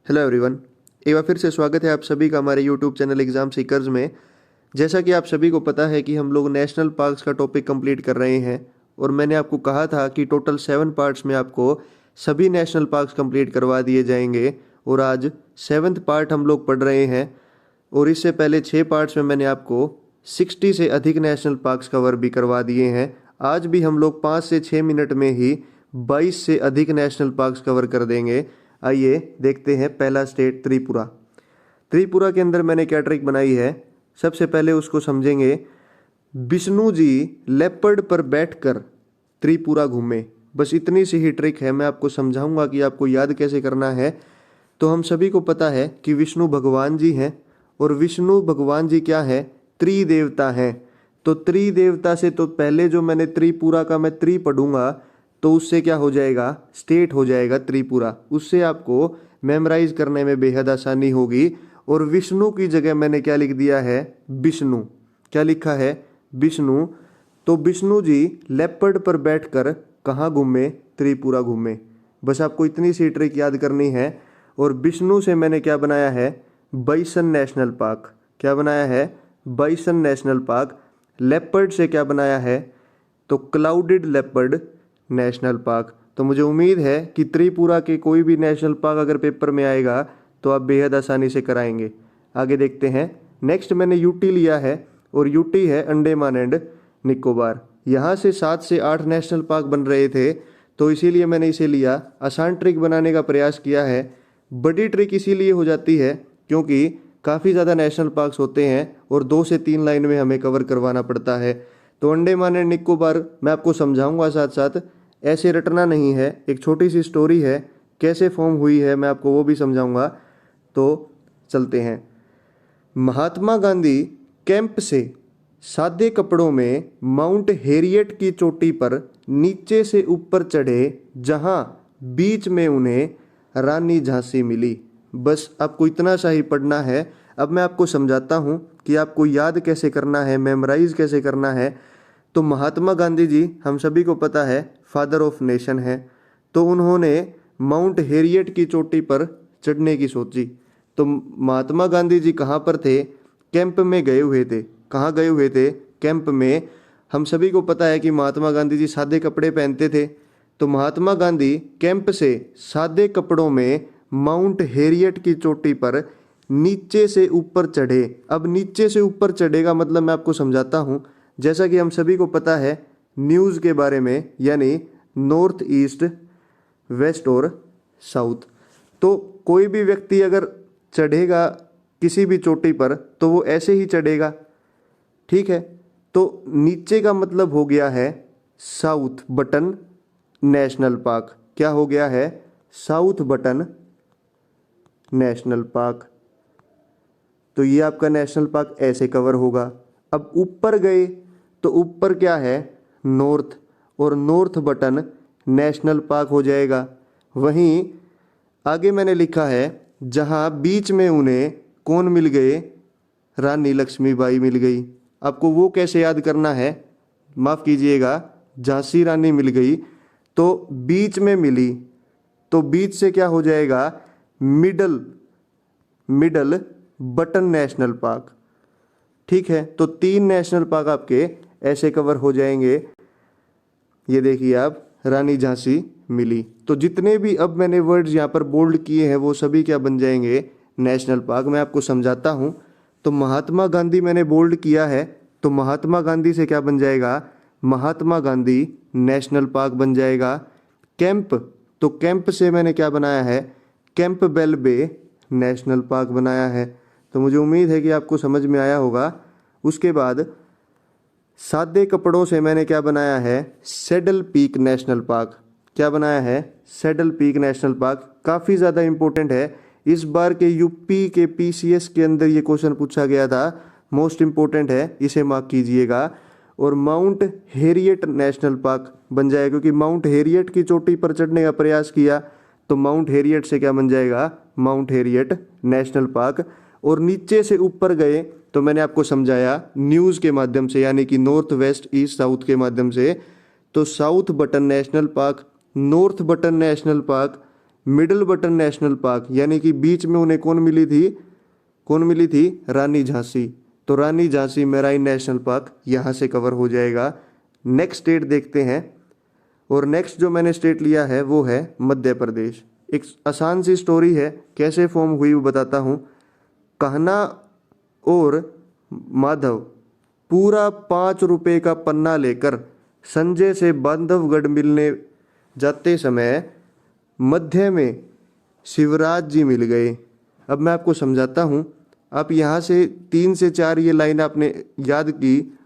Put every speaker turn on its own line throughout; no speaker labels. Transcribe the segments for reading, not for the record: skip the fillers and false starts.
Hello everyone. एक बार फिर से स्वागत है आप सभी का हमारे यूट्यूब चैनल एग्ज़ाम सीकर्स में। जैसा कि आप सभी को पता है कि हम लोग नेशनल पार्क्स का टॉपिक कंप्लीट कर रहे हैं और मैंने आपको कहा था कि टोटल 7 पार्ट्स में आपको सभी नेशनल पार्क्स कंप्लीट करवा दिए जाएंगे और आज 7th पार्ट हम लोग पढ़ रहे हैं। और इससे पहले 6 पार्ट्स में मैंने आपको 60 से अधिक नेशनल पार्क्स कवर भी करवा दिए हैं। आज भी हम लोग 5 से 6 मिनट में ही 22 से अधिक नेशनल पार्क्स कवर कर देंगे। आइए देखते हैं पहला स्टेट त्रिपुरा। त्रिपुरा के अंदर मैंने क्या ट्रिक बनाई है, सबसे पहले उसको समझेंगे। विष्णु जी लेपर्ड पर बैठकर त्रिपुरा घूमे, बस इतनी सी ही ट्रिक है। मैं आपको समझाऊंगा कि आपको याद कैसे करना है। तो हम सभी को पता है कि विष्णु भगवान जी हैं और विष्णु भगवान जी क्या है, त्रिदेवता हैं। तो त्रिदेवता से तो पहले जो मैंने त्रिपुरा का मैं त्रि पढ़ूंगा तो उससे क्या हो जाएगा, स्टेट हो जाएगा त्रिपुरा। उससे आपको मेमोराइज करने में बेहद आसानी होगी। और विष्णु की जगह मैंने क्या लिख दिया है, विष्णु। क्या लिखा है, विष्णु। तो विष्णु जी लेपर्ड पर बैठकर कहाँ घूमे, त्रिपुरा घूमे। बस आपको इतनी सी ट्रिक याद करनी है। और विष्णु से मैंने क्या बनाया है, बाइसन नेशनल पार्क। क्या बनाया है, बाइसन नेशनल पार्क। लेपर्ड से क्या बनाया है, तो क्लाउडेड लेपर्ड नेशनल पार्क। तो मुझे उम्मीद है कि त्रिपुरा के कोई भी नेशनल पार्क अगर पेपर में आएगा तो आप बेहद आसानी से कराएंगे। आगे देखते हैं। नेक्स्ट मैंने यूटी लिया है और यूटी है अंडमान एंड निकोबार। यहाँ से 7 से 8 नेशनल पार्क बन रहे थे तो इसीलिए मैंने इसे लिया। आसान ट्रिक बनाने का प्रयास किया है। बड़ी ट्रिक इसीलिए हो जाती है क्योंकि काफ़ी ज़्यादा नेशनल पार्क्स होते हैं और 2 से 3 लाइन में हमें कवर करवाना पड़ता है। तो अंडमान एंड निकोबार मैं आपको समझाऊंगा, साथ साथ ऐसे रटना नहीं है। एक छोटी सी स्टोरी है, कैसे फॉर्म हुई है मैं आपको वो भी समझाऊंगा। तो चलते हैं। महात्मा गांधी कैंप से सादे कपड़ों में माउंट हेरियट की चोटी पर नीचे से ऊपर चढ़े, जहां बीच में उन्हें रानी झांसी मिली। बस आपको इतना सा ही पढ़ना है। अब मैं आपको समझाता हूं कि आपको याद कैसे करना है, मेमोराइज कैसे करना है। तो महात्मा गांधी जी हम सभी को पता है फादर ऑफ नेशन है। तो उन्होंने माउंट हेरियट की चोटी पर चढ़ने की सोची। तो महात्मा गांधी जी कहाँ पर थे, कैंप में गए हुए थे। कहाँ गए हुए थे, कैंप में। हम सभी को पता है कि महात्मा गांधी जी सादे कपड़े पहनते थे। तो महात्मा गांधी कैंप से सादे कपड़ों में माउंट हेरियट की चोटी पर नीचे से ऊपर चढ़े। अब नीचे से ऊपर चढ़ेगा मतलब मैं आपको समझाता हूँ। जैसा कि हम सभी को पता है न्यूज़ के बारे में, यानी नॉर्थ ईस्ट, वेस्ट और साउथ। तो कोई भी व्यक्ति अगर चढ़ेगा किसी भी चोटी पर तो वो ऐसे ही चढ़ेगा, ठीक है। तो नीचे का मतलब हो गया है साउथ बटन नेशनल पार्क। क्या हो गया है, साउथ बटन नेशनल पार्क। तो ये आपका नेशनल पार्क ऐसे कवर होगा। अब ऊपर गए तो ऊपर क्या है, नॉर्थ, और नॉर्थ बटन नेशनल पार्क हो जाएगा। वहीं आगे मैंने लिखा है जहां बीच में उन्हें कौन मिल गए, रानी लक्ष्मीबाई मिल गई। आपको वो कैसे याद करना है, माफ़ कीजिएगा, झांसी रानी मिल गई। तो बीच में मिली तो बीच से क्या हो जाएगा, middle, middle button national park, ठीक है। तो 3 नेशनल पार्क आपके ऐसे कवर हो जाएंगे। ये देखिए आप, रानी झांसी मिली। तो जितने भी अब मैंने वर्ड्स यहाँ पर बोल्ड किए हैं वो सभी क्या बन जाएंगे, नेशनल पार्क। मैं आपको समझाता हूँ। तो महात्मा गांधी मैंने बोल्ड किया है तो महात्मा गांधी से क्या बन जाएगा, महात्मा गांधी नेशनल पार्क बन जाएगा। कैंप, तो कैंप से मैंने क्या बनाया है, कैंप बेल बे नेशनल पार्क बनाया है। तो मुझे उम्मीद है कि आपको समझ में आया होगा। उसके बाद सादे कपड़ों से मैंने क्या बनाया है, सैडल पीक नेशनल पार्क। क्या बनाया है, सैडल पीक नेशनल पार्क। काफ़ी ज़्यादा इंपॉर्टेंट है। इस बार के यूपी के पीसीएस के अंदर ये क्वेश्चन पूछा गया था, मोस्ट इंपॉर्टेंट है, इसे मार्क कीजिएगा। और माउंट हेरियट नेशनल पार्क बन जाएगा क्योंकि माउंट हेरियट की चोटी पर चढ़ने का प्रयास किया। तो माउंट हेरियट से क्या बन जाएगा, माउंट हेरियट नेशनल पार्क। और नीचे से ऊपर गए तो मैंने आपको समझाया न्यूज़ के माध्यम से, यानी कि नॉर्थ वेस्ट ईस्ट साउथ के माध्यम से। तो south button national park, north button national park, middle button national park, यानी कि बीच में उन्हें कौन मिली थी? रानी झांसी। तो रानी झांसी मेराइन नेशनल पार्क यहाँ से कवर हो जाएगा। नेक्स्ट स्टेट देखते हैं, और नेक्स्ट जो मैंने स्टेट लिया है वो है मध्य प्रदेश। एक आसान सी स्टोरी है, कैसे फॉर्म हुई वो बताता हूँ। कहना और माधव पूरा 5 रुपए का पन्ना लेकर संजय से बांधवगढ़ मिलने जाते समय मध्य में शिवराज जी मिल गए। अब मैं आपको समझाता हूँ। आप यहाँ से 3 से 4 ये लाइन आपने याद की,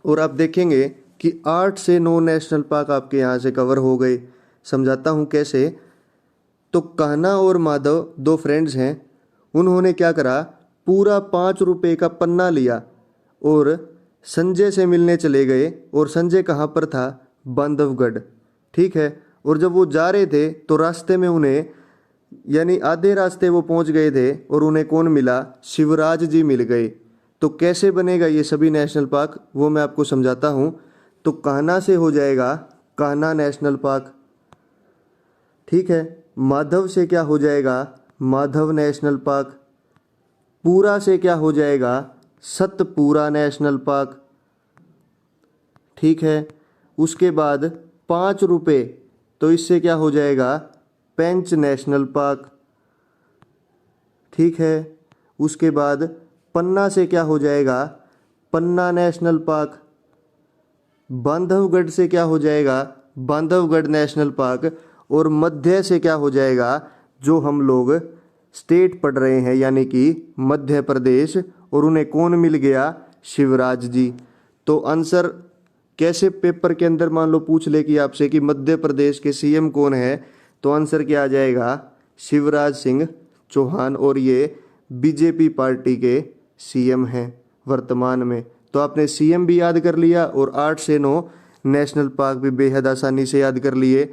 और आप देखेंगे कि 8 से 9 नेशनल पार्क आपके यहाँ से कवर हो गए। समझाता हूँ कैसे। तो कहना और माधव 2 फ्रेंड्स हैं। उन्होंने क्या करा, पूरा 5 रुपए का पन्ना लिया और संजय से मिलने चले गए। और संजय कहाँ पर था? बांधवगढ़। ठीक है। और जब वो जा रहे थे तो रास्ते में उन्हें, यानी आधे रास्ते वो पहुंच गए थे, और उन्हें कौन मिला? शिवराज जी मिल गए। तो कैसे बनेगा ये सभी नेशनल पार्क, वो मैं आपको समझाता हूँ। तो कहना से हो जाएगा कहना नेशनल पार्क। ठीक है। माधव से क्या हो जाएगा? Madhav national park. पूरा से क्या हो जाएगा? Satpura national park. ठीक है। उसके बाद 5 रुपए, तो इससे क्या हो जाएगा? पेंच नेशनल पार्क। ठीक है। उसके बाद पन्ना से क्या हो जाएगा? पन्ना नेशनल पार्क। बांधवगढ़ से क्या हो जाएगा? Bandhavgarh national park. और मध्य से क्या हो जाएगा? जो हम लोग स्टेट पढ़ रहे हैं, यानी कि मध्य प्रदेश, और उन्हें कौन मिल गया? शिवराज जी। तो आंसर कैसे पेपर के अंदर मान लो पूछ ले कि आपसे कि मध्य प्रदेश के सीएम कौन है, तो आंसर क्या आ जाएगा? शिवराज सिंह चौहान, और ये बीजेपी पार्टी के सीएम हैं वर्तमान में। तो आपने सीएम भी याद कर लिया और 8 से 9 नेशनल पार्क भी बेहद आसानी से याद कर लिए।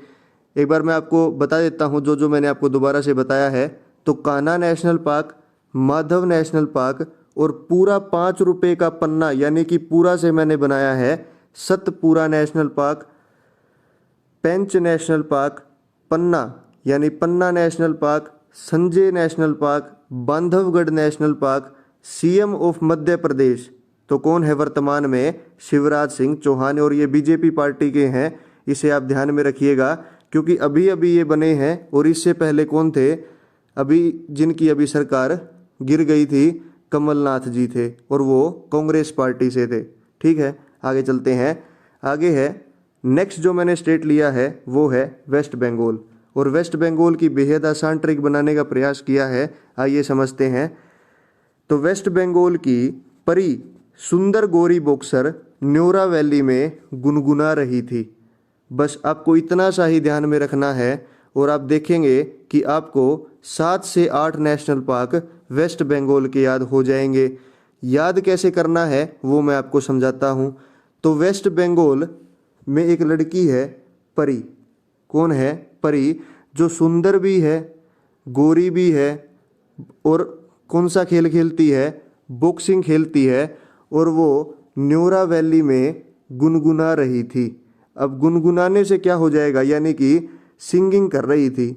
एक बार मैं आपको बता देता हूँ जो मैंने आपको दोबारा से बताया है। तो Kanha national park, Madhav national park, और पूरा 5 रुपए का पन्ना, यानी कि पूरा से मैंने बनाया है Satpura national park, Pench national park, Panna यानी Panna national park, Sanjay national park, Bandhavgarh national park, CM of Madhya Pradesh तो कौन है वर्तमान में? शिवराज सिंह चौहान, और ये बीजेपी पार्टी के हैं। इसे आप ध्यान में रखिएगा, क्योंकि अभी अभी ये बने हैं, और इससे पहले कौन थे? अभी जिनकी अभी सरकार गिर गई थी, कमलनाथ जी थे, और वो कांग्रेस पार्टी से थे। ठीक है, आगे चलते हैं। आगे है नेक्स्ट जो मैंने स्टेट लिया है वो है वेस्ट बंगाल, और वेस्ट बंगाल की बेहद आसान ट्रिक बनाने का प्रयास किया है। आइए समझते हैं। तो वेस्ट बंगाल की परी सुंदर गोरी बॉक्सर न्योरा वैली में गुनगुना रही थी। बस आपको इतना सा ही ध्यान में रखना है, और आप देखेंगे कि आपको 7 से 8 नेशनल पार्क वेस्ट बंगाल के याद हो जाएंगे। याद कैसे करना है वो मैं आपको समझाता हूँ। तो वेस्ट बंगाल में एक लड़की है परी। कौन है? परी, जो सुंदर भी है, गोरी भी है, और कौन सा खेल खेलती है? बॉक्सिंग खेलती है, और वो न्योरा वैली में गुनगुना रही थी। अब गुनगुनाने से क्या हो जाएगा? यानी कि सिंगिंग कर रही थी।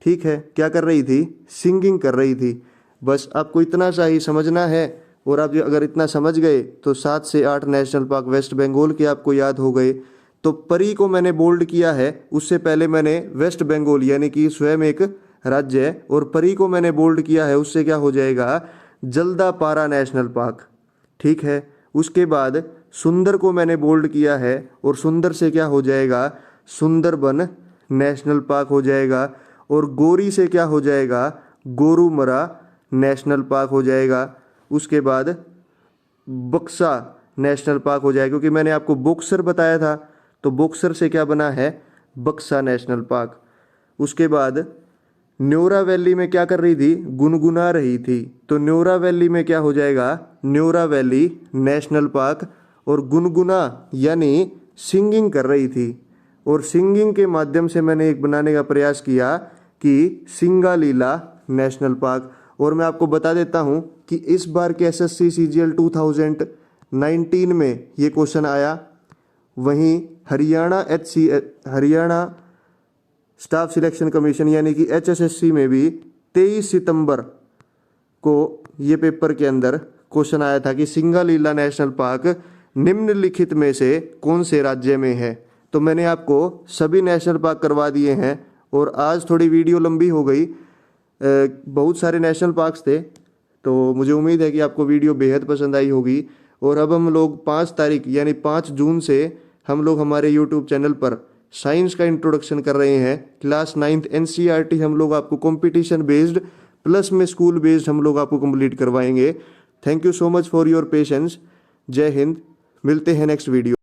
ठीक है, क्या कर रही थी? सिंगिंग कर रही थी। बस आपको इतना सा ही समझना है, और आप अगर इतना समझ गए तो 7 से 8 नेशनल पार्क वेस्ट बंगाल के आपको याद हो गए। तो परी को मैंने बोल्ड किया है, उससे पहले मैंने वेस्ट बंगाल यानी कि स्वयं एक राज्य है, और परी को मैंने बोल्ड किया है, उससे क्या हो जाएगा? Jaldapara national park. ठीक है, उसके बाद सुंदर को मैंने बोल्ड किया है, और सुंदर से क्या हो जाएगा? सुंदरबन नेशनल पार्क हो जाएगा। और गोरी से क्या हो जाएगा? गोरुमरा नेशनल पार्क हो जाएगा। उसके बाद बक्सा नेशनल पार्क हो जाएगा, क्योंकि मैंने आपको बॉक्सर बताया था, तो बॉक्सर से क्या बना है? बक्सा नेशनल पार्क। उसके बाद न्योरा वैली में क्या कर रही थी? गुनगुना रही थी, तो न्योरा वैली में क्या हो जाएगा? Neora valley national park. और गुनगुना यानी सिंगिंग कर रही थी, और सिंगिंग के माध्यम से मैंने एक बनाने का प्रयास किया कि सिंगालीला नेशनल पार्क। और मैं आपको बता देता हूं कि इस बार के एसएससी सीजीएल 2019 में ये क्वेश्चन आया। वहीं हरियाणा स्टाफ सिलेक्शन कमीशन यानी कि HSSC में भी 23 सितंबर को ये पेपर के अंदर क्वेश्चन आया था कि सिंगालीला नेशनल पार्क निम्नलिखित में से कौन से राज्य में है। तो मैंने आपको सभी नेशनल पार्क करवा दिए हैं और आज थोड़ी वीडियो लंबी हो गई, बहुत सारे नेशनल पार्क्स थे, तो मुझे उम्मीद है कि आपको वीडियो बेहद पसंद आई होगी। और अब हम लोग 5 तारीख यानी 5 जून से हम लोग हमारे यूट्यूब चैनल पर साइंस का इंट्रोडक्शन कर रहे हैं। क्लास 9th NCERT हम लोग आपको कंपटीशन बेस्ड प्लस में स्कूल बेस्ड हम लोग आपको कंप्लीट करवाएंगे। Thank you so much for your patience. जय हिंद। मिलते हैं नेक्स्ट वीडियो।